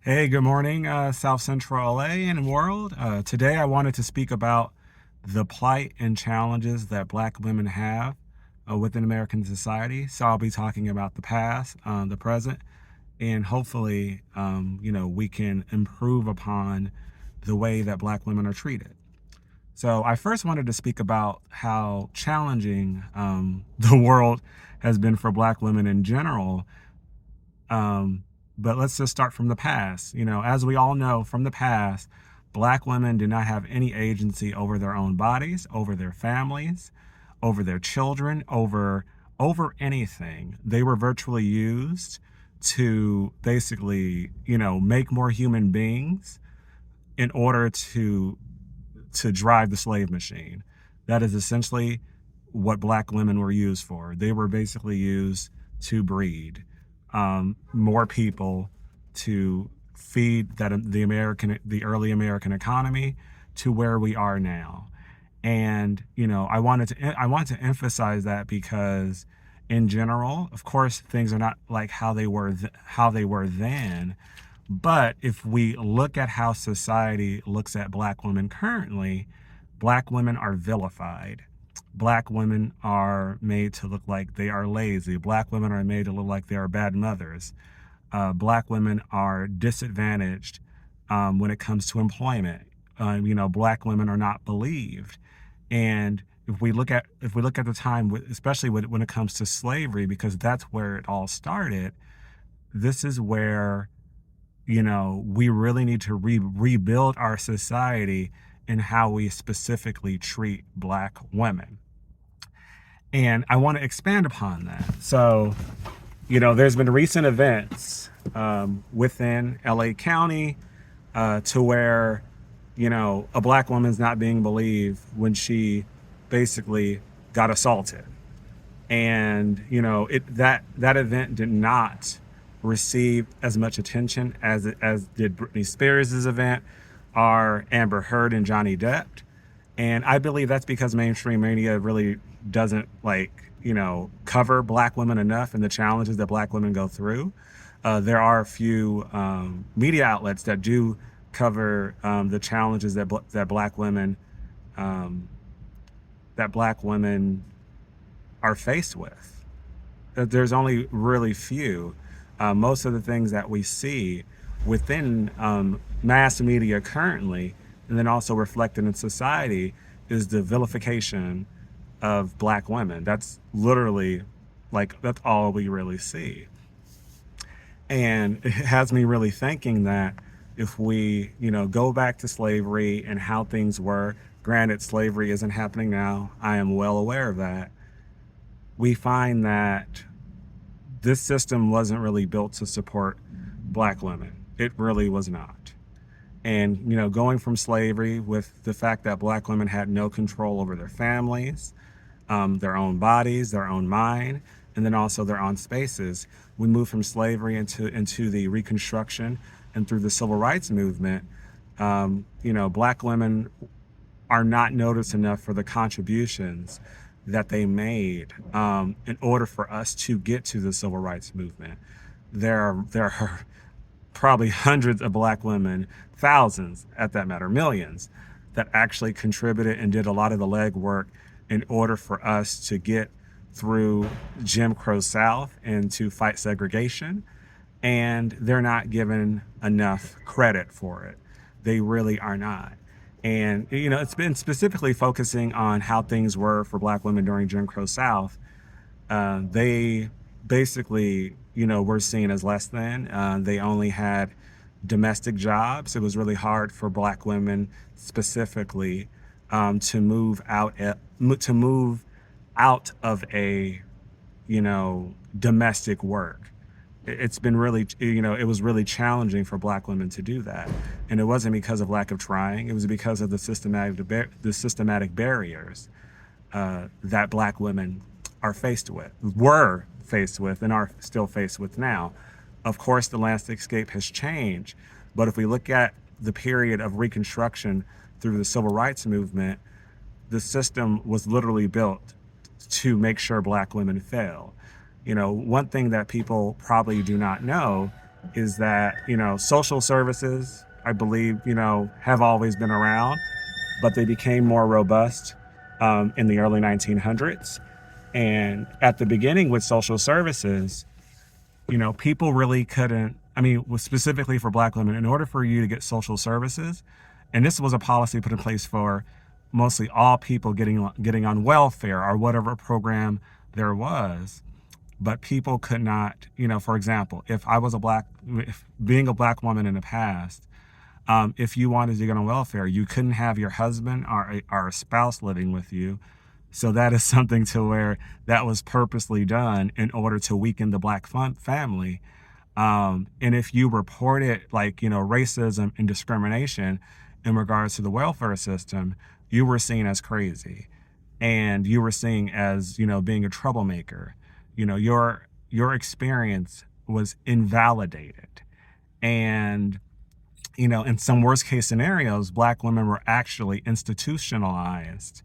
Hey, good morning, South Central LA and world. Today I wanted to speak about the plight and challenges that Black women have within American society. So I'll be talking about the past, the present, and hopefully, we can improve upon the way that Black women are treated. So I first wanted to speak about how challenging the world has been for Black women in general. Um, but let's just start from the past. As we all know from the past, Black women did not have any agency over their own bodies, over their families, over their children, over anything. They were virtually used to basically, make more human beings in order to drive the slave machine. That is essentially what Black women were used for. They were basically used to breed more people, to feed the early American economy to where we are now. And I want to emphasize that because, in general, of course, things are not like how they were then. But if we look at how society looks at Black women currently, Black women are vilified. Black women are made to look like they are lazy. Black women are made to look like they are bad mothers. Black women are disadvantaged when it comes to employment. Black women are not believed. And if we look at the time, especially when it comes to slavery, because that's where it all started, this is where we really need to rebuild our society and how we specifically treat Black women. And I want to expand upon that. So, there's been recent events within LA County to where, a Black woman's not being believed when she basically got assaulted. And, that event did not receive as much attention as did Britney Spears' event, or Amber Heard and Johnny Depp. And I believe that's because mainstream media really doesn't cover Black women enough and the challenges that Black women go through. There are a few media outlets that do cover the challenges that Black women are faced with. There's only really few. Most of the things that we see within mass media currently, and then also reflected in society, is the vilification of Black women. That's literally, that's all we really see. And it has me really thinking that if we, go back to slavery and how things were, granted, slavery isn't happening now, I am well aware of that, we find that this system wasn't really built to support Black women. It really was not. And, going from slavery with the fact that Black women had no control over their families, their own bodies, their own mind, and then also their own spaces, we moved from slavery into the Reconstruction and through the Civil Rights Movement. Black women are not noticed enough for the contributions that they made in order for us to get to the Civil Rights Movement. There are probably hundreds of Black women, thousands at that matter, millions, that actually contributed and did a lot of the legwork in order for us to get through Jim Crow South and to fight segregation. And they're not given enough credit for it. They really are not. And, it's been specifically focusing on how things were for Black women during Jim Crow South. They basically, were seen as less than. They only had domestic jobs. It was really hard for Black women specifically to move out of a, domestic work. It's been really, it was really challenging for Black women to do that. And it wasn't because of lack of trying. It was because of the systematic barriers that Black women were faced with, and are still faced with now. Of course, the landscape has changed. But if we look at the period of Reconstruction through the Civil Rights Movement, the system was literally built to make sure Black women fail. One thing that people probably do not know is that, social services, I believe, have always been around, but they became more robust in the early 1900s. And at the beginning with social services, people really couldn't, I mean, specifically for black women, in order for you to get social services, and this was a policy put in place for mostly all people getting on welfare or whatever program there was, but people could not, for example, if being a black woman in the past, if you wanted to get on welfare, you couldn't have your husband or a spouse living with you. So that is something to where that was purposely done in order to weaken the black family. And if you reported racism and discrimination in regards to the welfare system, you were seen as crazy, and you were seen as being a troublemaker. Your experience was invalidated, and in some worst case scenarios, black women were actually institutionalized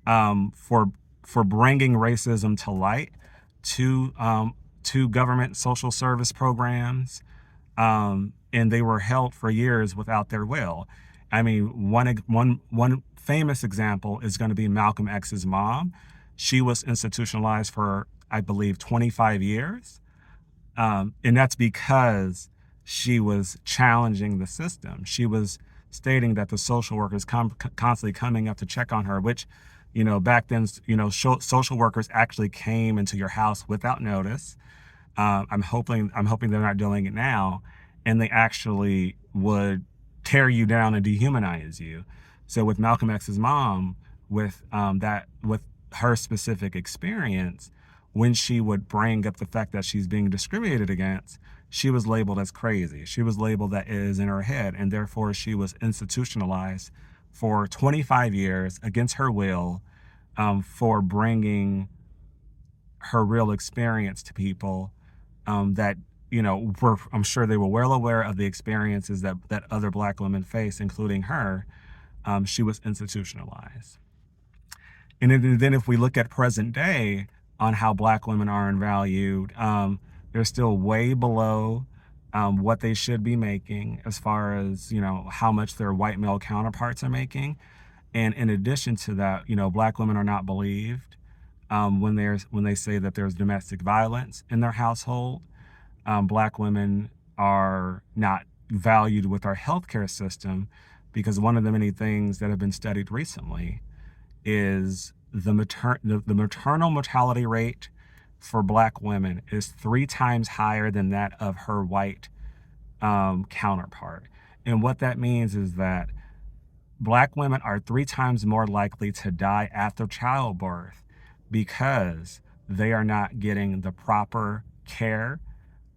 for bringing racism to light to government social service programs, and they were held for years without their will. I mean, one famous example is going to be Malcolm X's mom. She was institutionalized for, I believe, 25 years, and that's because she was challenging the system. She was stating that the social workers constantly coming up to check on her, which, back then, social workers actually came into your house without notice. I'm hoping they're not doing it now, and they actually would tear you down and dehumanize you. So with Malcolm X's mom, with her specific experience, when she would bring up the fact that she's being discriminated against, she was labeled as crazy. She was labeled that it is in her head, and therefore she was institutionalized for 25 years against her will, for bringing her real experience to people, that I'm sure they were well aware of the experiences that other black women face, including her. She was institutionalized. And then if we look at present day on how black women are valued, they're still way below what they should be making as far as, how much their white male counterparts are making. And in addition to that, black women are not believed when they say that there's domestic violence in their household. Black women are not valued with our healthcare system, because one of the many things that have been studied recently is the maternal mortality rate for black women is 3 times higher than that of her white counterpart. And what that means is that black women are 3 times more likely to die after childbirth because they are not getting the proper care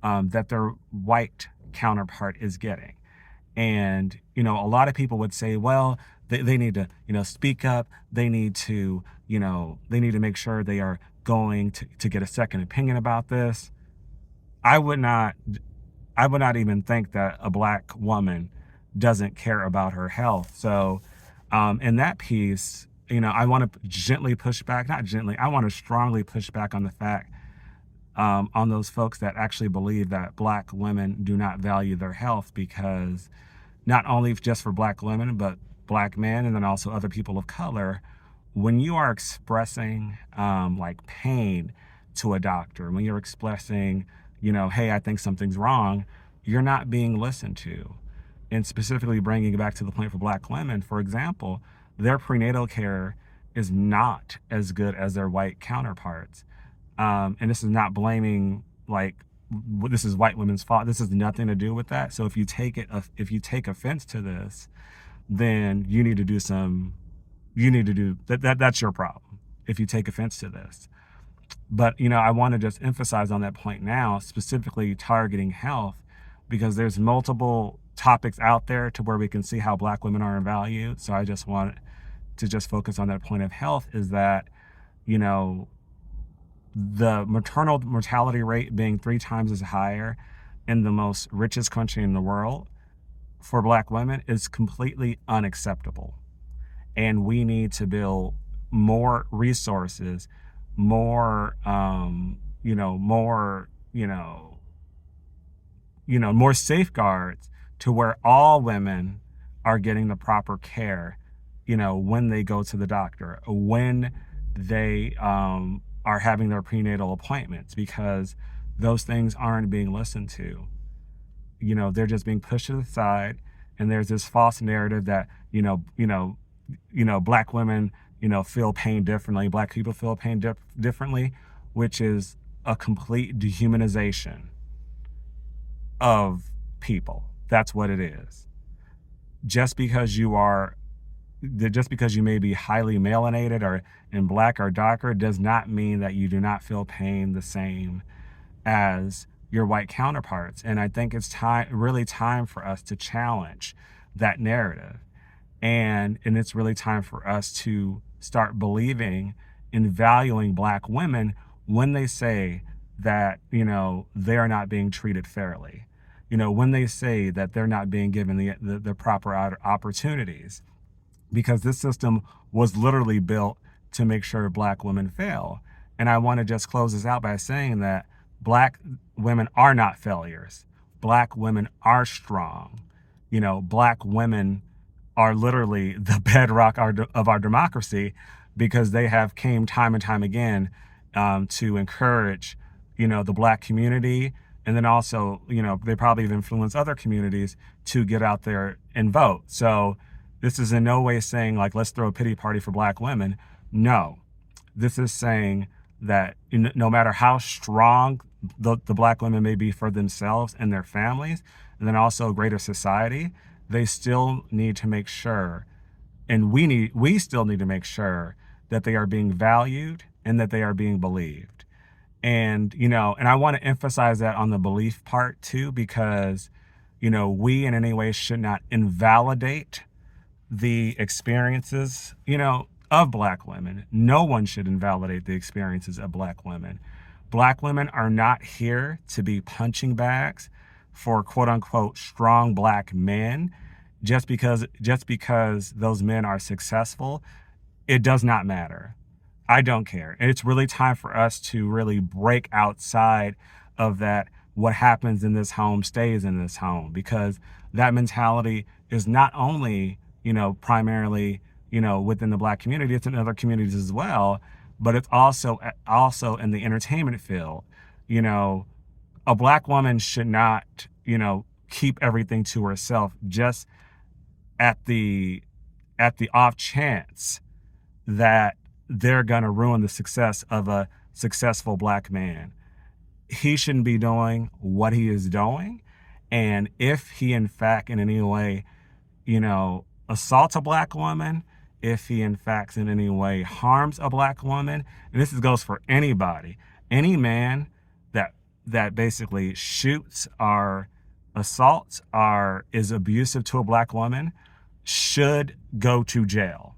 that their white counterpart is getting. And, a lot of people would say, well, they need to, speak up. They need to, make sure they are going to get a second opinion about this. I would not even think that a black woman doesn't care about her health. So, in that piece, I want to gently push back, not gently, I want to strongly push back on the fact, on those folks that actually believe that black women do not value their health, because not only just for black women, but black men, and then also other people of color, when you are expressing pain to a doctor, when you're expressing, hey, I think something's wrong, you're not being listened to. And specifically bringing it back to the point for black women, for example, their prenatal care is not as good as their white counterparts. And this is not blaming, this is white women's fault. This has nothing to do with that. So if you take offense to this, then you need to do that's your problem if you take offense to this. But, I want to just emphasize on that point now, specifically targeting health, because there's multiple topics out there to where we can see how black women are valued. So I just want to just focus on that point of health, is that, the maternal mortality rate being 3 times as higher in the most richest country in the world for black women is completely unacceptable. And we need to build more resources, more, more, more safeguards to where all women are getting the proper care, when they go to the doctor, when they are having their prenatal appointments, because those things aren't being listened to. They're just being pushed to the side, and there's this false narrative that black women feel pain differently, black people feel pain differently, which is a complete dehumanization of people. That's what it is. Just because you may be highly melanated or in black or darker does not mean that you do not feel pain the same as your white counterparts. And I think it's really time for us to challenge that narrative. And it's really time for us to start believing and valuing black women when they say that, they are not being treated fairly. When they say that they're not being given the proper opportunities, because this system was literally built to make sure black women fail. And I want to just close this out by saying that black women are not failures. Black women are strong. Black women are literally the bedrock of our democracy, because they have came time and time again to encourage, the black community. And then also, they probably have influenced other communities to get out there and vote. So this is in no way saying, like, let's throw a pity party for black women. No, this is saying that no matter how strong the black women may be for themselves and their families, and then also greater society, they still need to make sure, and we still need to make sure that they are being valued and that they are being believed. And, and I want to emphasize that on the belief part too, because, we in any way should not invalidate the experiences, of black women. No one should invalidate the experiences of black women. Black women are not here to be punching bags for quote unquote strong black men. Just because those men are successful, it does not matter. I don't care. And it's really time for us to really break outside of that. What happens in this home stays in this home, because that mentality is not only, primarily, within the black community, it's in other communities as well, but it's also in the entertainment field. A black woman should not, keep everything to herself just at the off chance that they're going to ruin the success of a successful black man. He shouldn't be doing what he is doing. And if he, in fact, in any way, assaults a black woman, if he, in fact, in any way harms a black woman, and this goes for anybody, any man that basically shoots or assaults or is abusive to a black woman should go to jail.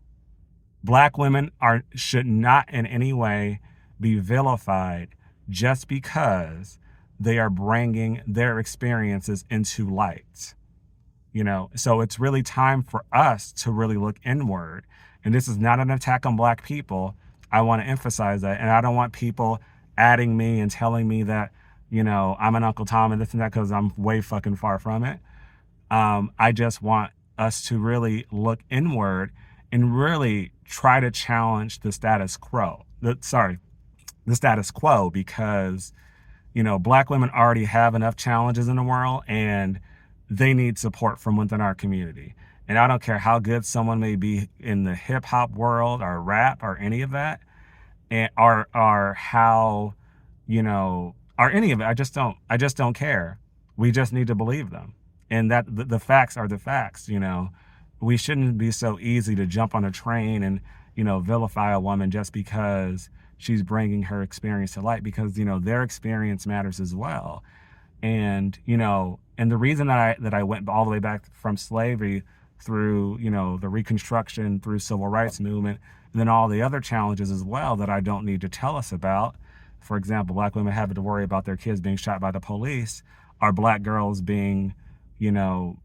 Black women should not in any way be vilified just because they are bringing their experiences into light. So it's really time for us to really look inward. And this is not an attack on black people. I want to emphasize that. And I don't want people adding me and telling me that, I'm an Uncle Tom and this and that, because I'm way fucking far from it. I just want us to really look inward and really try to challenge the status quo. The status quo, because, black women already have enough challenges in the world, and they need support from within our community. And I don't care how good someone may be in the hip hop world or rap or any of that, and or how, or any of it. I just don't care. We just need to believe them. And that the facts are the facts. We shouldn't be so easy to jump on a train and, vilify a woman just because she's bringing her experience to light, because, their experience matters as well. And, and the reason that I went all the way back from slavery through, the Reconstruction, through civil rights movement, and then all the other challenges as well that I don't need to tell us about. For example, black women having to worry about their kids being shot by the police, or black girls being,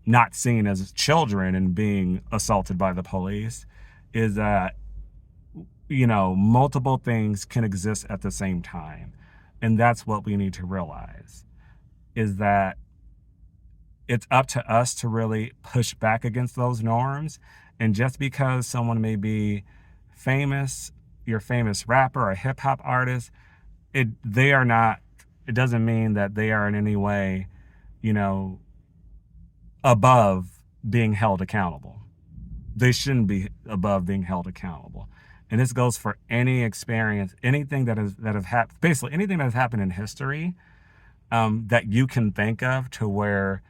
not seen as children and being assaulted by the police, is that, multiple things can exist at the same time. And that's what we need to realize, is that it's up to us to really push back against those norms. And just because someone may be famous, your famous rapper or hip hop artist, they are not, it doesn't mean that they are in any way, you know, above being held accountable. They shouldn't be above being held accountable. And this goes for any experience, anything that has happened, basically anything that has happened in history, that you can think of to where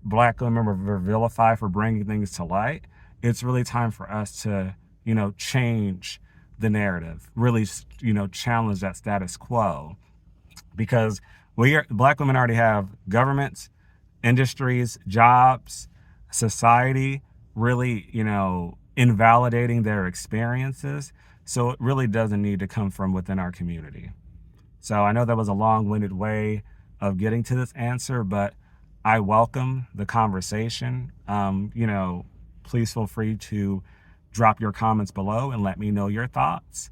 black women were vilified for bringing things to light. It's really time for us to, change the narrative, really, challenge that status quo, because black women already have governments, industries, jobs, society, really, invalidating their experiences. So it really doesn't need to come from within our community. So I know that was a long-winded way of getting to this answer, but I welcome the conversation. Please feel free to drop your comments below and let me know your thoughts.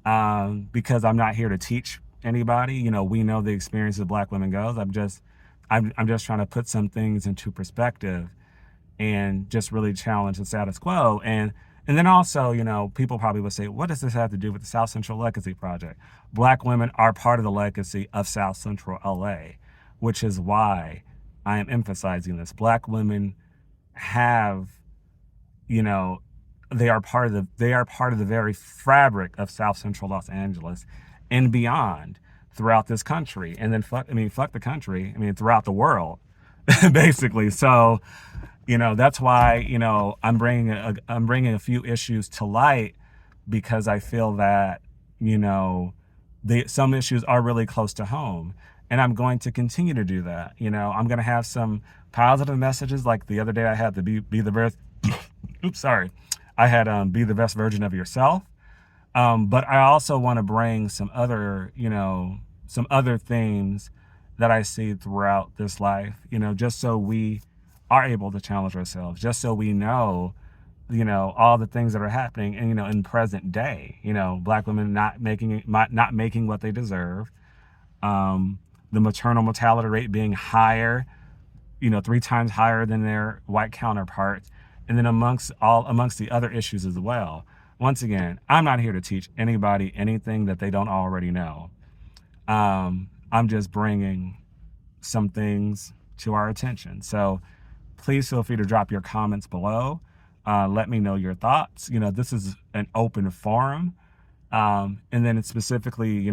Because I'm not here to teach anybody. We know the experience of black women goes. I'm just trying to put some things into perspective and just really challenge the status quo. And then also, people probably would say, what does this have to do with the South Central Legacy Project? Black women are part of the legacy of South Central LA, which is why I am emphasizing this. Black women have, they are part of the very fabric of South Central Los Angeles and beyond throughout this country. And then fuck the country. Throughout the world, basically. So, that's why, I'm bringing a few issues to light, because I feel that, some issues are really close to home. And I'm going to continue to do that. I'm going to have some positive messages. Like the other day I had the be the best, oops, sorry. I had be the best version of yourself. But I also want to bring some other themes that I see throughout this life, just so we are able to challenge ourselves, just so we know, all the things that are happening and, in present day, black women not making what they deserve. The maternal mortality rate being higher, 3 times higher than their white counterparts. And then amongst the other issues as well. Once again, I'm not here to teach anybody anything that they don't already know. I'm just bringing some things to our attention. So please feel free to drop your comments below. Let me know your thoughts. This is an open forum. And then it's specifically,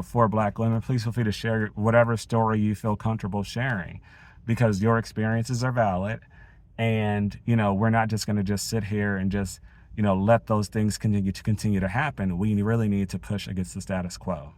for black women, please feel free to share whatever story you feel comfortable sharing, because your experiences are valid. And, we're not just going to just sit here and just, let those things continue to happen. We really need to push against the status quo.